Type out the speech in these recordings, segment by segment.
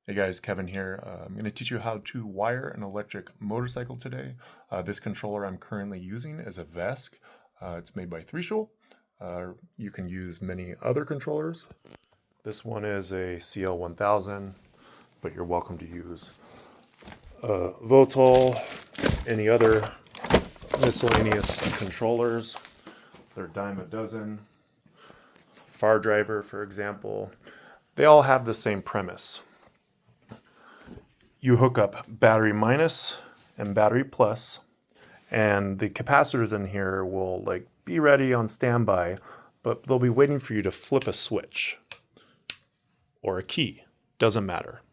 Hey guys, Kevin here. I'm going to teach you how to wire an electric motorcycle today. This controller I'm currently using is a VESC. It's made by Throttle. You can use many other controllers. This one is a CL1000, but you're welcome to use Throttle, any other miscellaneous controllers. They're a dime a dozen. Far Driver, for example. They all have the same premise. You hook up battery minus and battery plus, and the capacitors in here will be ready on standby, but they'll be waiting for you to flip a switch or a key, doesn't matter.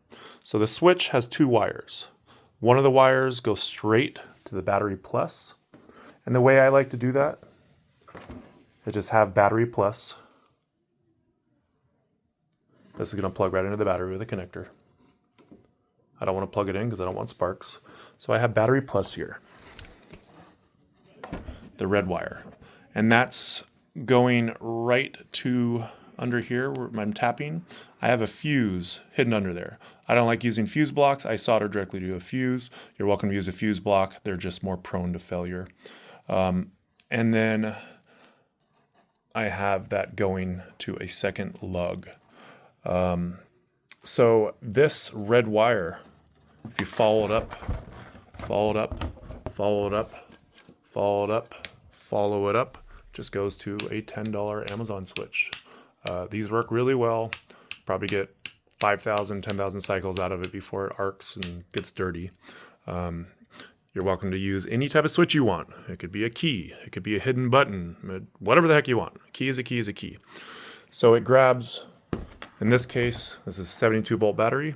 So the switch has two wires. One of the wires goes straight to the battery plus, and the way I like to do that is just have battery plus. This is going to plug right into the battery with a connector. I don't want to plug it in because I don't want sparks. So I have battery plus here, the red wire. And that's going right to under here where I'm tapping. I have a fuse hidden under there. I don't like using fuse blocks. I solder directly to a fuse. You're welcome to use a fuse block. They're just more prone to failure. And then I have that going to a second lug. So this red wire, if you follow it up, follow it up, follow it up, follow it up, follow it up, just goes to a $10 Amazon switch. These work really well. Probably get 5,000, 10,000 cycles out of it before it arcs and gets dirty. You're welcome to use any type of switch you want. It could be a key. It could be a hidden button. Whatever the heck you want. A key is a key is a key. So it grabs, in this case, this is a 72 volt battery.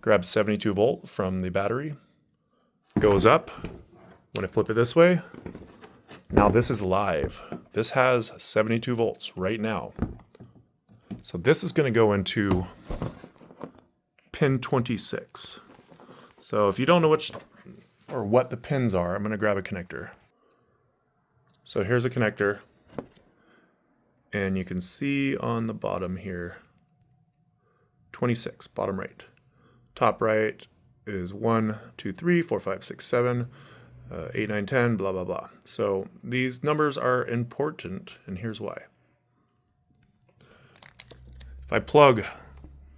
Grabs 72 volt from the battery. Goes up. When I flip it this way, now this is live. This has 72 volts right now. So this is going to go into pin 26. So if you don't know which or what the pins are, I'm going to grab a connector. So here's a connector. And you can see on the bottom here, 26, bottom right. Top right is 1, 2, 3, 4, 5, 6, 7, 8, 9, 10, blah, blah, blah. So these numbers are important, and here's why. If I plug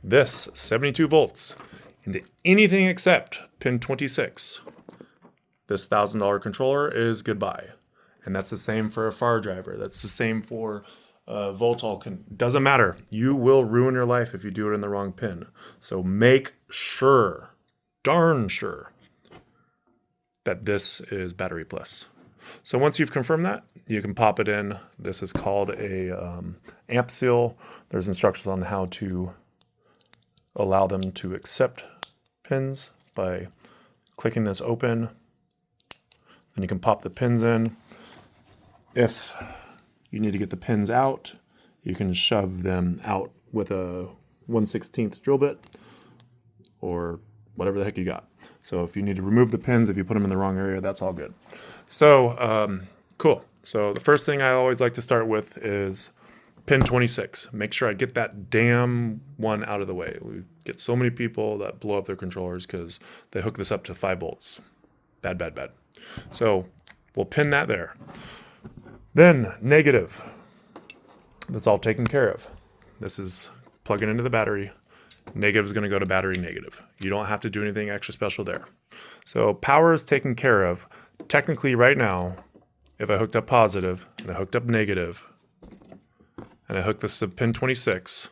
this 72 volts into anything except pin 26, this $1,000 controller is goodbye. And that's the same for a Far Driver. That's the same for Voltol. Doesn't matter. You will ruin your life if you do it in the wrong pin. So make sure, darn sure, that this is battery plus. So once you've confirmed that, you can pop it in. This is called a amp seal. There's instructions on how to allow them to accept pins by clicking this open. Then you can pop the pins in. If you need to get the pins out, you can shove them out with a 1/16 drill bit or whatever the heck you got. So if you need to remove the pins, if you put them in the wrong area, that's all good. So cool. So the first thing I always like to start with is pin 26. Make sure I get that damn one out of the way. We get so many people that blow up their controllers because they hook this up to 5 volts. Bad, bad, bad. So we'll pin that there. Then negative. That's all taken care of. This is plugging into the battery. Negative is going to go to battery negative. You don't have to do anything extra special there. So power is taken care of. Technically right now, if I hooked up positive and I hooked up negative and I hooked this to pin 26,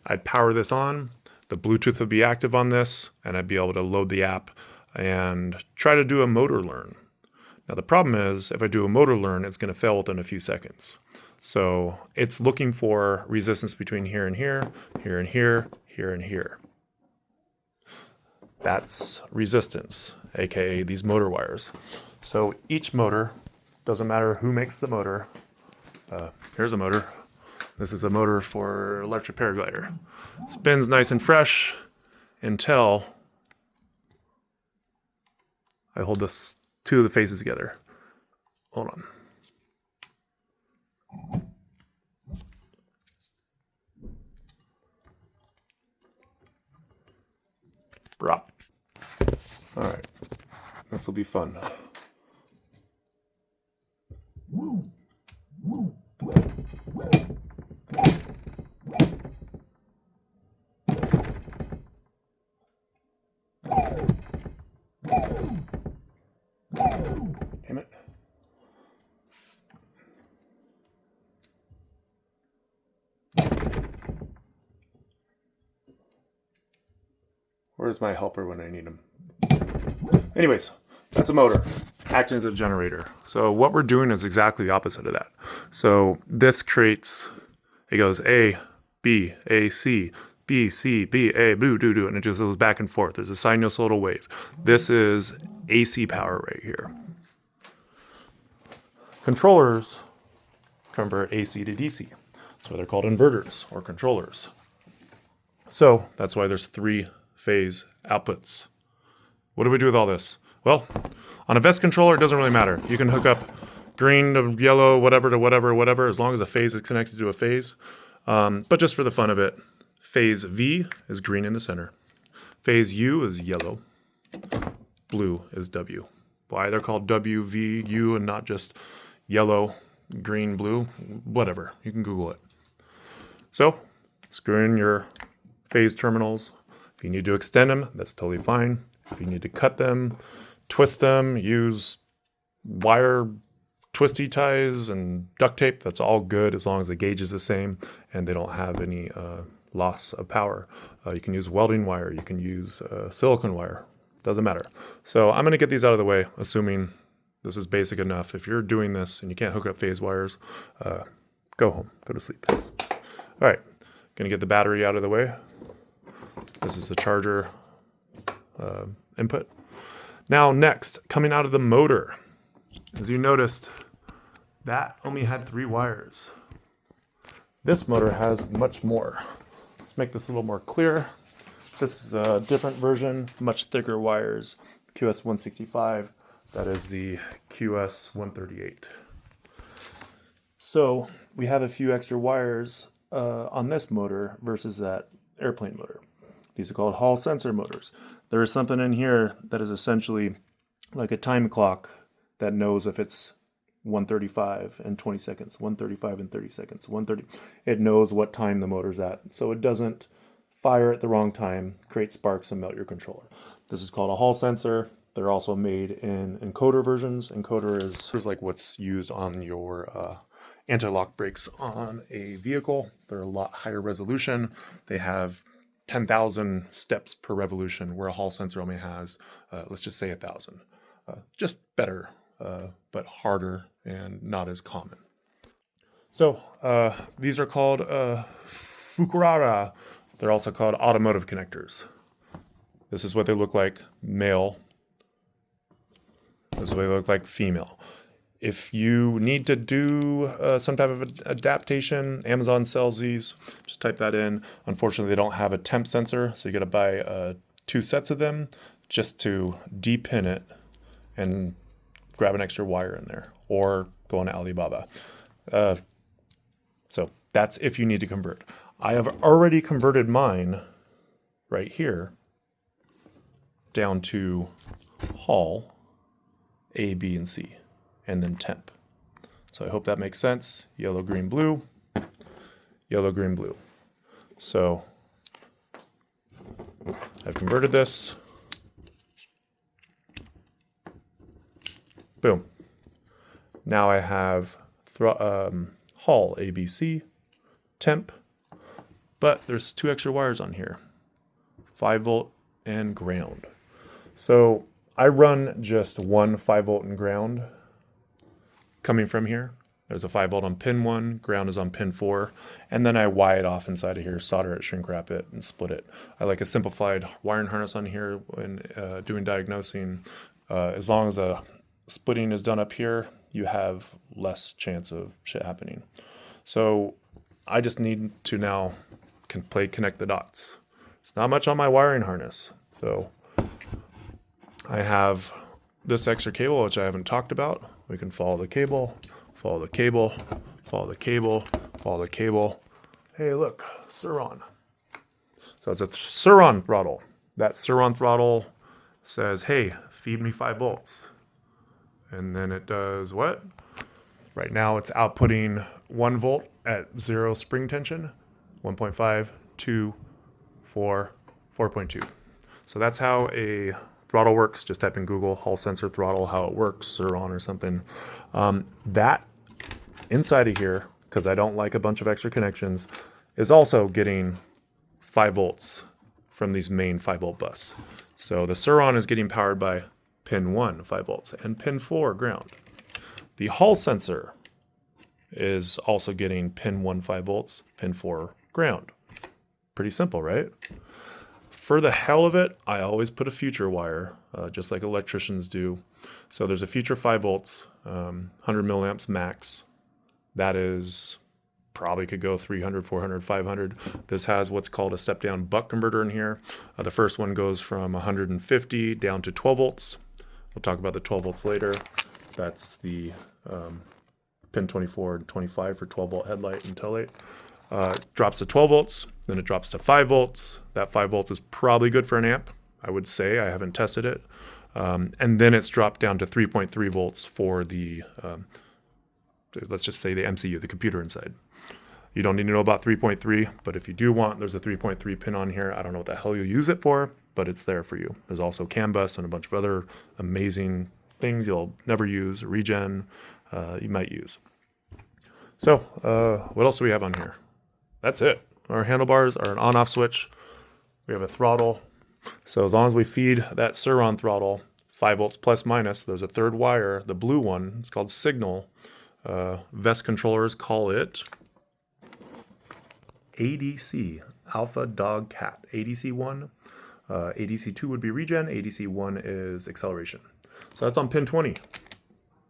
I'd power this on. The Bluetooth would be active on this and I'd be able to load the app and try to do a motor learn. Now the problem is if I do a motor learn, it's going to fail within a few seconds. So it's looking for resistance between here and here, here and here, here and here. That's resistance, aka these motor wires. So each motor, doesn't matter who makes the motor. Here's a motor. This is a motor for electric paraglider. Spins nice and fresh until I hold this two of the faces together. Hold on. Drop. All right, this will be fun. Damn it. Where's my helper when I need him? Anyways, that's a motor acting as a generator. So what we're doing is exactly the opposite of that. So this creates, it goes A, B, A, C, B, C, B, A, boo, doo, doo, and it just goes back and forth. There's a sinusoidal wave. This is AC power right here. Controllers convert AC to DC. So they're called inverters or controllers. So that's why there's 3-phase outputs. What do we do with all this? Well, on a VESC controller, it doesn't really matter. You can hook up green to yellow, whatever to whatever, as long as a phase is connected to a phase. But just for the fun of it, phase V is green in the center. Phase U is yellow. Blue is W. Why they're called W, V, U, and not just yellow, green, blue, whatever. You can Google it. So, screw in your phase terminals. If you need to extend them, that's totally fine. If you need to cut them, twist them, use wire twisty ties and duct tape, that's all good as long as the gauge is the same and they don't have any loss of power. You can use welding wire, you can use silicone wire, doesn't matter. So I'm going to get these out of the way, assuming this is basic enough. If you're doing this and you can't hook up phase wires, go home, go to sleep. All right, going to get the battery out of the way. This is the charger input. Now next, coming out of the motor, as you noticed, that only had 3 wires. This motor has much more. Let's make this a little more clear. This is a different version, much thicker wires, QS165. That is the QS138. So we have a few extra wires on this motor versus that airplane motor. These are called Hall sensor motors. There is something in here that is essentially like a time clock that knows if it's 135 and 20 seconds, 135 and 30 seconds, 130. It knows what time the motor's at. So it doesn't fire at the wrong time, create sparks and melt your controller. This is called a Hall sensor. They're also made in encoder versions. Encoder is like what's used on your anti-lock brakes on a vehicle. They're a lot higher resolution. They have 10,000 steps per revolution, where a Hall sensor only has, let's just say 1,000. Just better, but harder and not as common. So these are called Fukurara. They're also called automotive connectors. This is what they look like, male. This is what they look like, female. If you need to do some type of adaptation, Amazon sells these. Just type that in. Unfortunately, they don't have a temp sensor, so you got to buy 2 sets of them just to depin it and grab an extra wire in there, or go on Alibaba. So that's if you need to convert. I have already converted mine right here down to Hall, A, B, and C, and then temp. So I hope that makes sense. Yellow, green, blue. Yellow, green, blue. So I've converted this. Boom. Now I have Hall, ABC, temp, but there's 2 extra wires on here, 5 volt and ground. So I run just one 5 volt and ground coming from here. There's a 5 volt on pin 1, ground is on pin 4, and then I wire it off inside of here, solder it, shrink wrap it, and split it. I like a simplified wiring harness on here when doing diagnosing. As long as the splitting is done up here, you have less chance of shit happening. So I just need to now connect the dots. It's not much on my wiring harness. So I have this extra cable, which I haven't talked about. We can follow the cable, follow the cable, follow the cable, follow the cable. Hey, look, Surron. So it's a Surron throttle. that Surron throttle says, hey, feed me 5 volts. And then it does what? Right now it's outputting 1 volt at 0 spring tension, 1.5, 2, 4, 4.2. So that's how a throttle works. Just type in Google Hall sensor throttle, how it works, Surron or something. That inside of here, because I don't like a bunch of extra connections, is also getting 5 volts from these main 5 volt bus. So the Surron is getting powered by pin 1, 5 volts, and pin 4, ground. The Hall sensor is also getting pin 1, 5 volts, pin 4, ground. Pretty simple, right? For the hell of it, I always put a future wire, just like electricians do. So there's a future 5 volts, 100 milliamps max. That is probably could go 300, 400, 500. This has what's called a step-down buck converter in here. The first one goes from 150 down to 12 volts. We'll talk about the 12 volts later. That's the pin 24 and 25 for 12 volt headlight and tail light. Drops to 12 volts, then it drops to 5 volts. That 5 volts is probably good for an amp, I would say. I haven't tested it. And then it's dropped down to 3.3 volts for the, let's just say the MCU, the computer inside. You don't need to know about 3.3, but if you do want, there's a 3.3 pin on here. I don't know what the hell you'll use it for, but it's there for you. There's also CAN bus and a bunch of other amazing things you'll never use, regen, you might use. So what else do we have on here? That's it. Our handlebars are an on-off switch. We have a throttle. So as long as we feed that Surron throttle, 5 volts plus minus, there's a third wire, the blue one, it's called signal. VESC controllers call it ADC, Alpha Dog Cat. ADC1, ADC2 would be regen, ADC1 is acceleration. So that's on pin 20.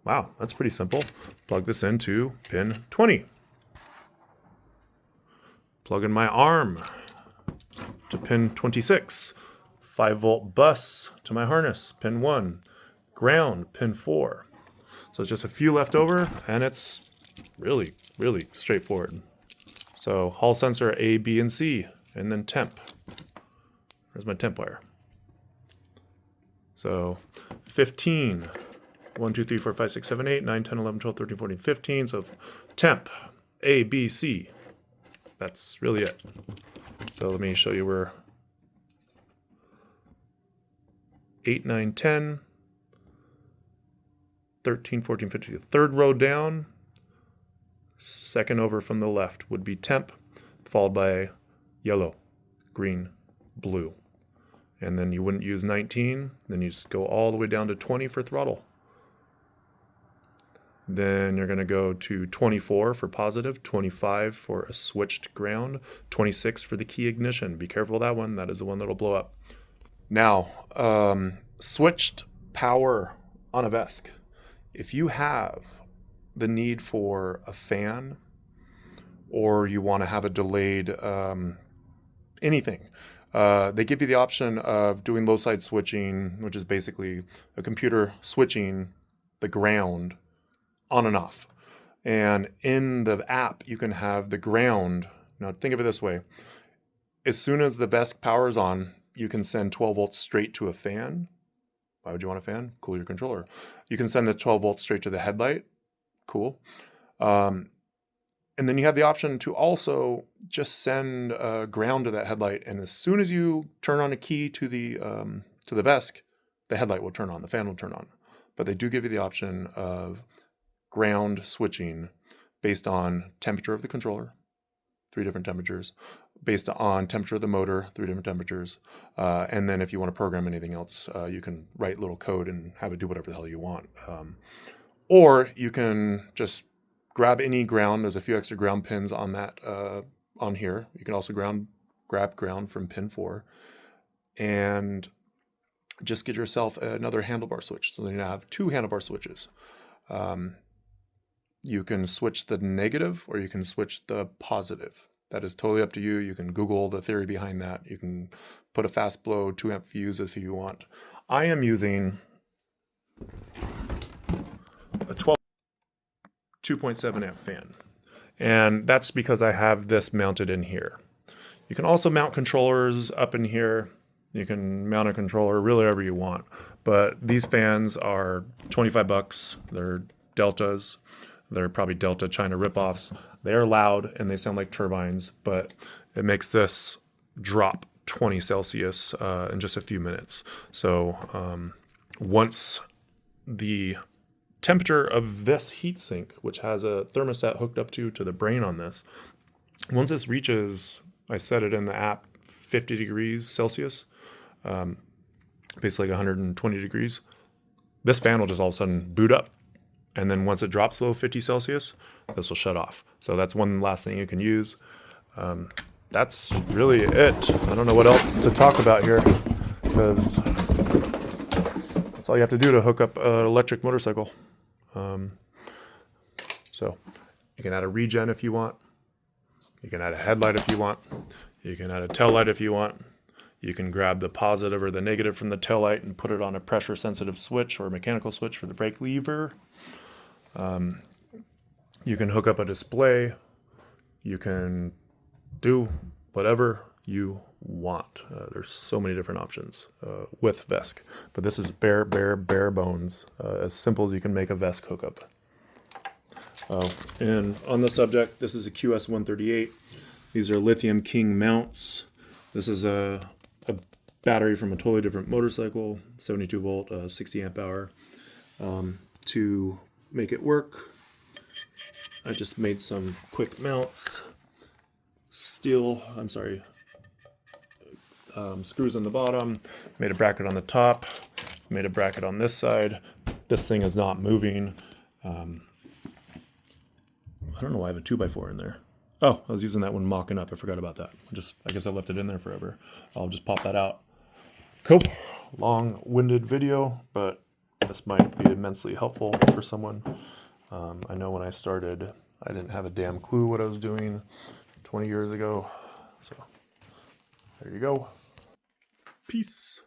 Wow, that's pretty simple. Plug this into pin 20. Plug in my arm to pin 26. 5 volt bus to my harness, pin 1. Ground, pin 4. So it's just a few left over, and it's really, really straightforward. So Hall sensor A, B, and C, and then temp. There's my temp wire. So 15. 1, 2, 3, 4, 5, 6, 7, 8, 9, 10, 11, 12, 13, 14, 15. So temp, A, B, C. That's really it. So let me show you where 8, 9, 10, 13, 14, 15. The third row down, second over from the left would be temp, followed by yellow, green, blue. And then you wouldn't use 19, then you just go all the way down to 20 for throttle. Then you're going to go to 24 for positive, 25 for a switched ground, 26 for the key ignition. Be careful of that one. That is the one that'll blow up. Now, switched power on a VESC. If you have the need for a fan or you want to have a delayed anything, they give you the option of doing low side switching, which is basically a computer switching the ground on and off. And in the app, you can have the ground. Now, think of it this way. As soon as the VESC power is on, you can send 12 volts straight to a fan. Why would you want a fan? Cool your controller. You can send the 12 volts straight to the headlight. Cool. And then you have the option to also just send ground to that headlight. And as soon as you turn on a key to the VESC, the headlight will turn on, the fan will turn on. But they do give you the option of ground switching based on temperature of the controller, 3 different temperatures, based on temperature of the motor, 3 different temperatures, and then if you want to program anything else, you can write little code and have it do whatever the hell you want. Or you can just grab any ground. There's a few extra ground pins on that on here. You can also grab ground from pin 4 and just get yourself another handlebar switch. So then you have 2 handlebar switches. You can switch the negative or you can switch the positive. That is totally up to you. You can Google the theory behind that. You can put a fast blow 2 amp fuse if you want. I am using a 2.7 amp fan. And that's because I have this mounted in here. You can also mount controllers up in here. You can mount a controller really wherever you want. But these fans are 25 bucks. They're Deltas. They're probably Delta China ripoffs. They are loud and they sound like turbines, but it makes this drop 20 Celsius in just a few minutes. So once the temperature of this heatsink, which has a thermostat hooked up to the brain on this, once this reaches, I set it in the app, 50 degrees Celsius, basically 120 degrees, this fan will just all of a sudden boot up. And then once it drops below 50 Celsius, this will shut off. So that's one last thing you can use. That's really it. I don't know what else to talk about here, because that's all you have to do to hook up an electric motorcycle. So you can add a regen if you want. You can add a headlight if you want. You can add a tail light if you want. You can grab the positive or the negative from the tail light and put it on a pressure sensitive switch or a mechanical switch for the brake lever. You can hook up a display. You can do whatever you want. There's so many different options with VESC, but this is bare bones, as simple as you can make a VESC hookup. And on the subject, this is a QS138. These are Lithium King mounts. This is a battery from a totally different motorcycle, 72 volt, 60 amp hour. To make it work, I just made some quick mounts. Screws on the bottom, made a bracket on the top, made a bracket on this side. This thing is not moving. I don't know why I have a 2x4 in there. Oh, I was using that one mocking up. I forgot about that. I guess I left it in there forever. I'll just pop that out. Cool. Long-winded video, but this might be immensely helpful for someone. I know when I started, I didn't have a damn clue what I was doing 20 years ago. So there you go. Peace.